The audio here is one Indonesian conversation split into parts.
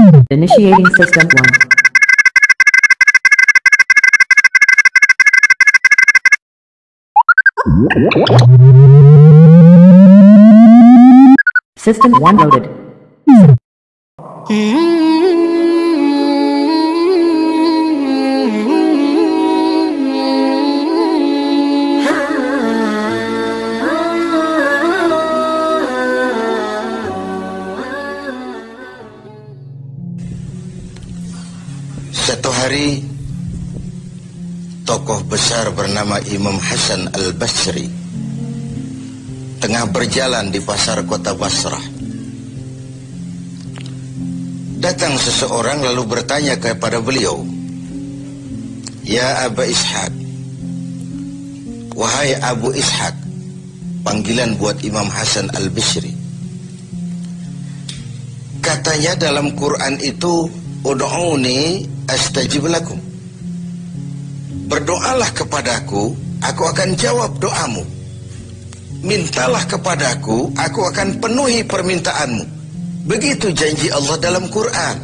Initiating System 1. System 1 loaded. Satu hari, tokoh besar bernama Imam Hasan Al-Basri tengah berjalan di pasar kota Basrah. Datang seseorang lalu bertanya kepada beliau, "Ya Aba Ishaq," wahai Abu Ishaq, panggilan buat Imam Hasan Al-Basri. Katanya dalam Quran itu, "Ud'uni astajib lakum." Berdoalah kepadaku, aku akan jawab doamu. Mintalah kepadaku, aku akan penuhi permintaanmu. Begitu janji Allah dalam Quran.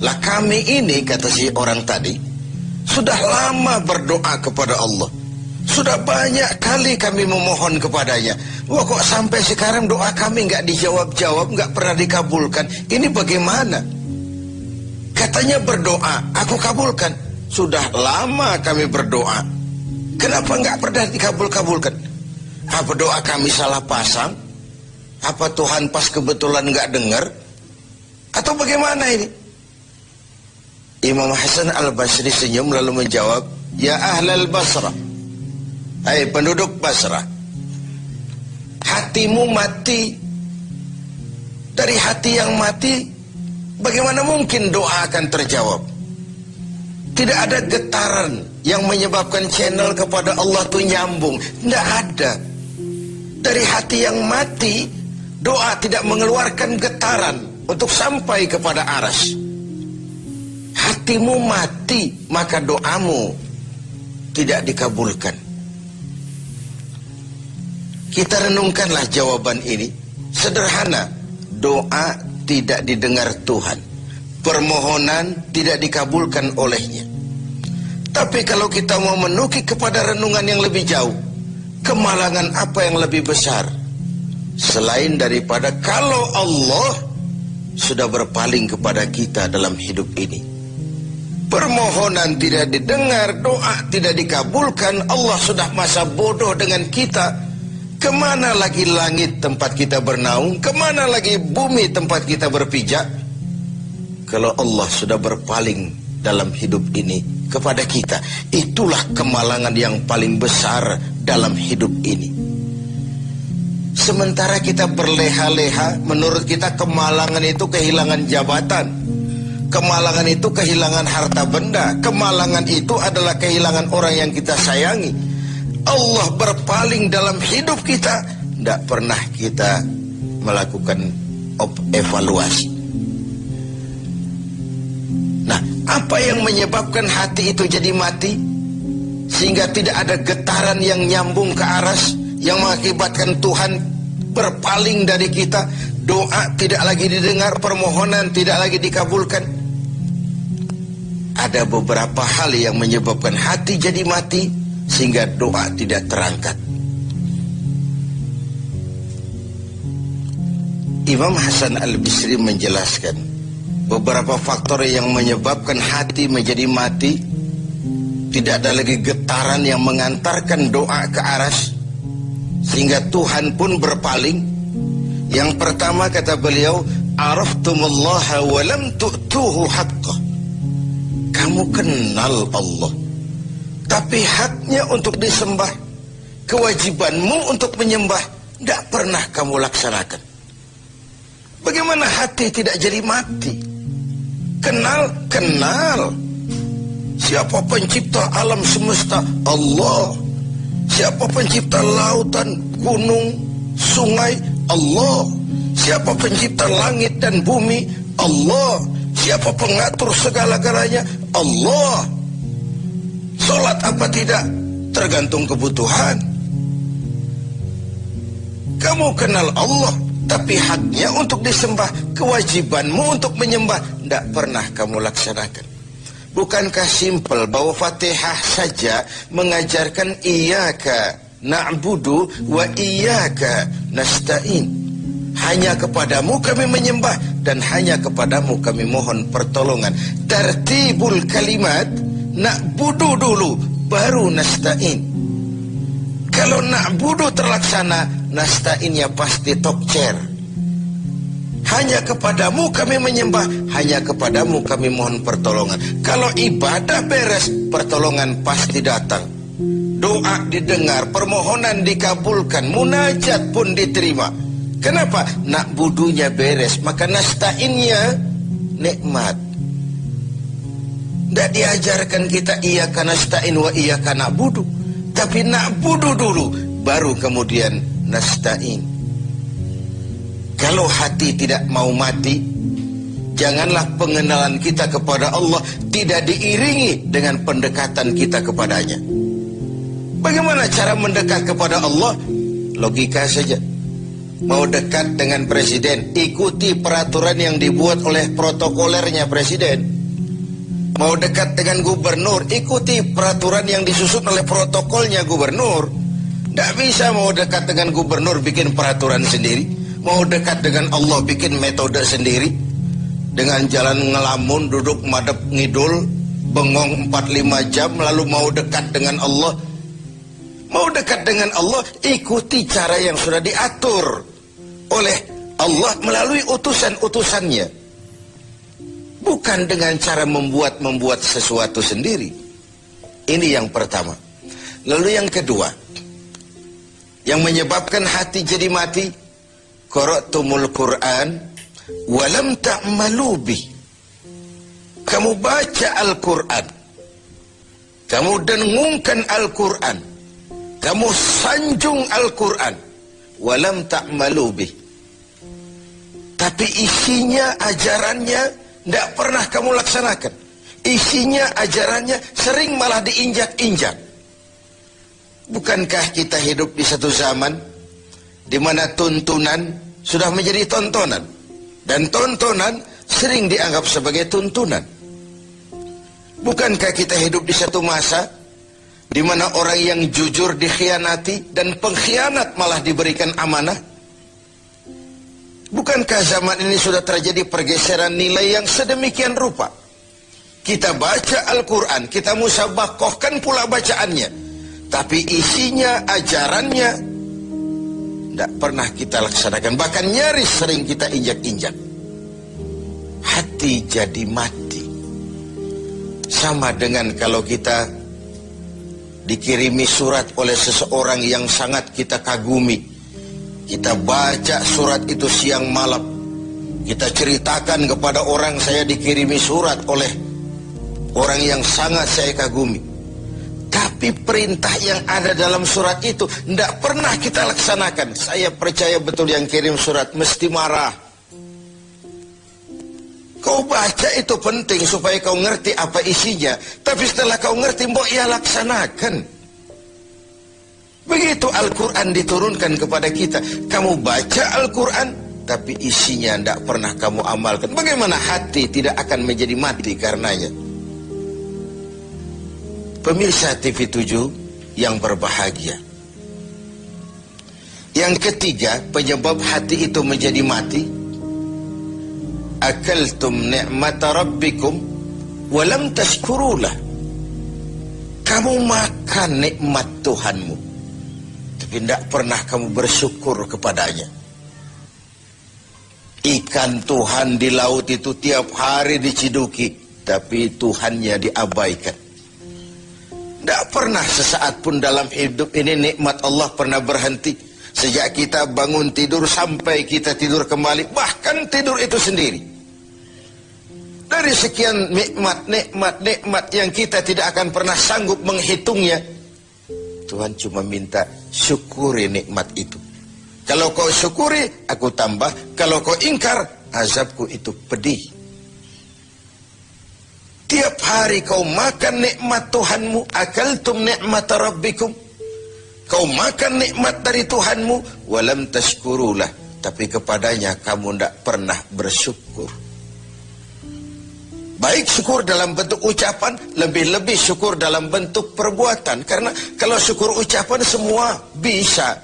Lah kami ini, kata si orang tadi, sudah lama berdoa kepada Allah. Sudah banyak kali kami memohon kepadanya. Wah, kok sampai sekarang doa kami nggak dijawab-jawab, nggak pernah dikabulkan. Ini bagaimana? Katanya berdoa, aku kabulkan. Sudah lama kami berdoa. Kenapa nggak pernah dikabul-kabulkan? Apa doa kami salah pasang? Apa Tuhan pas kebetulan nggak dengar? Atau bagaimana ini? Imam Hasan Al-Basri senyum lalu menjawab, "Ya ahlal Basrah, hai penduduk Basrah, hatimu mati. Dari hati yang mati, bagaimana mungkin doa akan terjawab? Tidak ada getaran yang menyebabkan channel kepada Allah itu nyambung. Tidak ada. Dari hati yang mati, doa tidak mengeluarkan getaran untuk sampai kepada aras. Hatimu mati, maka doamu tidak dikabulkan." Kita renungkanlah jawaban ini. Sederhana, doa tidak didengar Tuhan. Permohonan tidak dikabulkan olehnya. Tapi kalau kita mau menukik kepada renungan yang lebih jauh, kemalangan apa yang lebih besar selain daripada kalau Allah sudah berpaling kepada kita dalam hidup ini? Permohonan tidak didengar, doa tidak dikabulkan, Allah sudah masa bodoh dengan kita. Kemana lagi langit tempat kita bernaung? Kemana lagi bumi tempat kita berpijak? Kalau Allah sudah berpaling dalam hidup ini kepada kita, itulah kemalangan yang paling besar dalam hidup ini. Sementara kita berleha-leha, menurut kita kemalangan itu kehilangan jabatan, kemalangan itu kehilangan harta benda, kemalangan itu adalah kehilangan orang yang kita sayangi. Allah berpaling dalam hidup kita, tidak pernah kita melakukan evaluasi. Nah, apa yang menyebabkan hati itu jadi mati? Sehingga tidak ada getaran yang nyambung ke aras, yang mengakibatkan Tuhan berpaling dari kita. Doa tidak lagi didengar, permohonan tidak lagi dikabulkan. Ada beberapa hal yang menyebabkan hati jadi mati, sehingga doa tidak terangkat. Imam Hasan Al-Basri menjelaskan beberapa faktor yang menyebabkan hati menjadi mati. Tidak ada lagi getaran yang mengantarkan doa ke aras, sehingga Tuhan pun berpaling. Yang pertama kata beliau, "Araftumullaha wa lam tu'tuhu haqqah." Kamu kenal Allah, tapi haknya untuk disembah, kewajibanmu untuk menyembah, tidak pernah kamu laksanakan. Bagaimana hati tidak jadi mati? Kenal. Siapa pencipta alam semesta? Allah. Siapa pencipta lautan, gunung, sungai? Allah. Siapa pencipta langit dan bumi? Allah. Siapa pengatur segala-galanya? Allah. Sholat apa tidak? Tergantung kebutuhan. Kamu kenal Allah, Tapi haknya untuk disembah, kewajibanmu untuk menyembah, tidak pernah kamu laksanakan. Bukankah simpel bahwa Fatihah saja mengajarkan iyyaka na'budu wa iyyaka nasta'in. Hanya kepadamu kami menyembah dan hanya kepadamu kami mohon pertolongan. Tertibul kalimat, na'budu dulu baru nasta'in. Kalau na'budu terlaksana, nasta'innya pasti tokcer. Hanya kepadamu kami menyembah, hanya kepadamu kami mohon pertolongan. Kalau ibadah beres, pertolongan pasti datang. Doa didengar, permohonan dikabulkan, munajat pun diterima. Kenapa? Na'budunya beres, maka nasta'innya nikmat. Tidak diajarkan kita iyyaka nasta'in wa iyyaka na'budu, tapi na'budu dulu, baru kemudian nasta'in. Kalau hati tidak mau mati, janganlah pengenalan kita kepada Allah tidak diiringi dengan pendekatan kita kepadanya. Bagaimana cara mendekat kepada Allah? Logika saja. Mau dekat dengan presiden, ikuti peraturan yang dibuat oleh protokolernya presiden. Mau dekat dengan gubernur, ikuti peraturan yang disusun oleh protokolnya gubernur. Tidak bisa mau dekat dengan gubernur bikin peraturan sendiri. Mau dekat dengan Allah bikin metode sendiri. Dengan jalan ngelamun, duduk madep ngidul, bengong 4-5 jam, lalu mau dekat dengan Allah. Mau dekat dengan Allah, ikuti cara yang sudah diatur oleh Allah melalui utusan-utusannya. Bukan dengan cara membuat sesuatu sendiri. Ini yang pertama. Lalu yang kedua, yang menyebabkan hati jadi mati, qara'tumul Qur'an walam ta'malu bih. Kamu baca Al-Quran, kamu dengungkan Al-Quran, kamu sanjung Al-Quran, walam ta'malu bih, tapi isinya, ajarannya tidak pernah kamu laksanakan. Isinya, ajarannya sering malah diinjak-injak. Bukankah kita hidup di satu zaman di mana tuntunan sudah menjadi tontonan, dan tontonan sering dianggap sebagai tuntunan? Bukankah kita hidup di satu masa di mana orang yang jujur dikhianati dan pengkhianat malah diberikan amanah? Bukankah zaman ini sudah terjadi pergeseran nilai yang sedemikian rupa? Kita baca Al-Quran, kita musabakohkan pula bacaannya, tapi isinya, ajarannya tidak pernah kita laksanakan, bahkan nyaris sering kita injak-injak. Hati jadi mati. Sama dengan kalau kita dikirimi surat oleh seseorang yang sangat kita kagumi. Kita baca surat itu siang malam. Kita ceritakan kepada orang, saya dikirimi surat oleh orang yang sangat saya kagumi. Tapi perintah yang ada dalam surat itu tidak pernah kita laksanakan. Saya percaya betul yang kirim surat mesti marah. Kau baca itu penting supaya kau ngerti apa isinya. Tapi setelah kau ngerti, mbok ya laksanakan. Begitu Al-Quran diturunkan kepada kita. Kamu baca Al-Quran, tapi isinya tidak pernah kamu amalkan. Bagaimana hati tidak akan menjadi mati karenanya? Pemirsa TV 7 yang berbahagia, yang ketiga penyebab hati itu menjadi mati, akaltum ni'mata rabbikum walam tashkurulah. Kamu makan nikmat Tuhanmu, tapi tidak pernah kamu bersyukur kepadanya. Ikan Tuhan di laut itu tiap hari diciduki, tapi Tuhannya diabaikan. Tidak pernah sesaat pun dalam hidup ini nikmat Allah pernah berhenti. Sejak kita bangun tidur sampai kita tidur kembali, bahkan tidur itu sendiri. Dari sekian nikmat yang kita tidak akan pernah sanggup menghitungnya, Tuhan cuma minta syukuri nikmat itu. Kalau kau syukuri, aku tambah. Kalau kau ingkar, azabku itu pedih. Tiap hari kau makan nikmat Tuhanmu, akaltum ni'mata rabbikum. Kau makan nikmat dari Tuhanmu, walam tashkurulah, tapi kepadanya kamu tidak pernah bersyukur. Baik syukur dalam bentuk ucapan, lebih-lebih syukur dalam bentuk perbuatan. Karena kalau syukur ucapan semua bisa.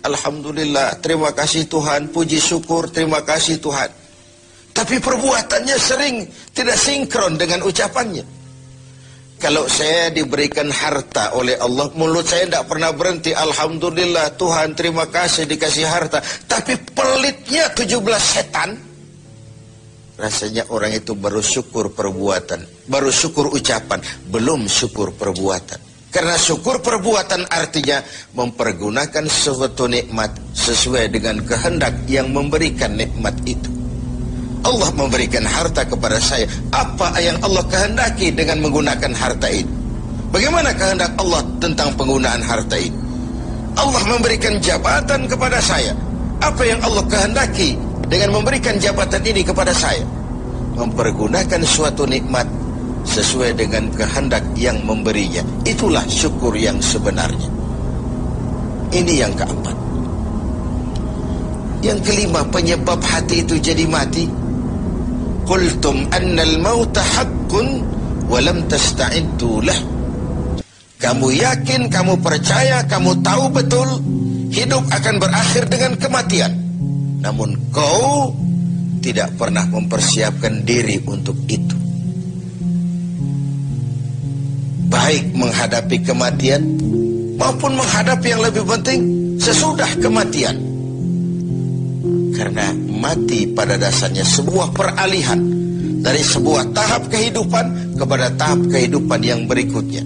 Alhamdulillah, terima kasih Tuhan, puji syukur, terima kasih Tuhan. Tapi perbuatannya sering tidak sinkron dengan ucapannya. Kalau saya diberikan harta oleh Allah, mulut saya tidak pernah berhenti. Alhamdulillah, Tuhan, terima kasih dikasih harta. Tapi pelitnya 17 setan. Rasanya orang itu baru syukur perbuatan, baru syukur ucapan, belum syukur perbuatan. Karena syukur perbuatan artinya mempergunakan suatu nikmat sesuai dengan kehendak yang memberikan nikmat itu. Allah memberikan harta kepada saya. Apa yang Allah kehendaki dengan menggunakan harta itu? Bagaimana kehendak Allah tentang penggunaan harta itu? Allah memberikan jabatan kepada saya. Apa yang Allah kehendaki dengan memberikan jabatan ini kepada saya? Mempergunakan suatu nikmat sesuai dengan kehendak yang memberinya. Itulah syukur yang sebenarnya. Ini yang keempat. Yang kelima, penyebab hati itu jadi mati. Qultum annal mauta haqqun wa lam tasta'iddu lah. Kamu yakin, kamu percaya, kamu tahu betul hidup akan berakhir dengan kematian. Namun kau tidak pernah mempersiapkan diri untuk itu. Baik menghadapi kematian maupun menghadapi yang lebih penting sesudah kematian. Karena mati pada dasarnya sebuah peralihan dari sebuah tahap kehidupan kepada tahap kehidupan yang berikutnya.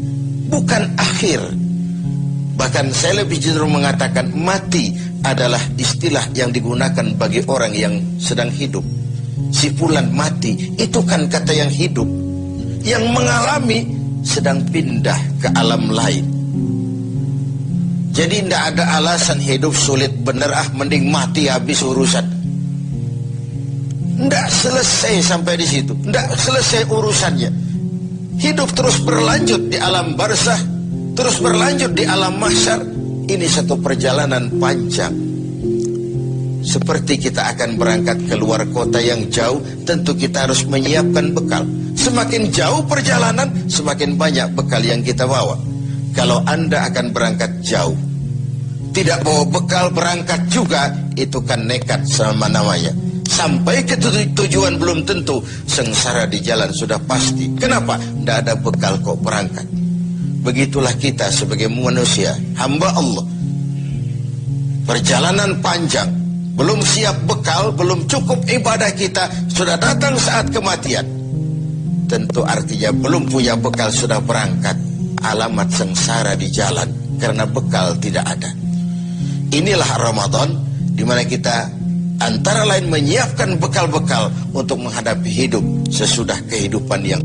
Bukan akhir. Bahkan saya lebih cenderung mengatakan mati adalah istilah yang digunakan bagi orang yang sedang hidup. Si fulan mati, itu kan kata yang hidup. Yang mengalami sedang pindah ke alam lain. Jadi tidak ada alasan hidup sulit bener, mending mati habis urusan. Tidak selesai sampai di situ. Tidak selesai urusannya. Hidup terus berlanjut di alam barzah, terus berlanjut di alam mahsyar. Ini satu perjalanan panjang. Seperti kita akan berangkat ke luar kota yang jauh, tentu kita harus menyiapkan bekal. Semakin jauh perjalanan, semakin banyak bekal yang kita bawa. Kalau Anda akan berangkat jauh, tidak bawa bekal berangkat juga, itu kan nekat sama namanya. Sampai ke tujuan belum tentu, sengsara di jalan sudah pasti. Kenapa? Tidak ada bekal kok berangkat. Begitulah kita sebagai manusia, hamba Allah. Perjalanan panjang, belum siap bekal, belum cukup ibadah kita, sudah datang saat kematian. Tentu artinya belum punya bekal sudah berangkat. Alamat sengsara di jalan karena bekal tidak ada. Inilah Ramadan di mana kita antara lain menyiapkan bekal-bekal untuk menghadapi hidup sesudah kehidupan yang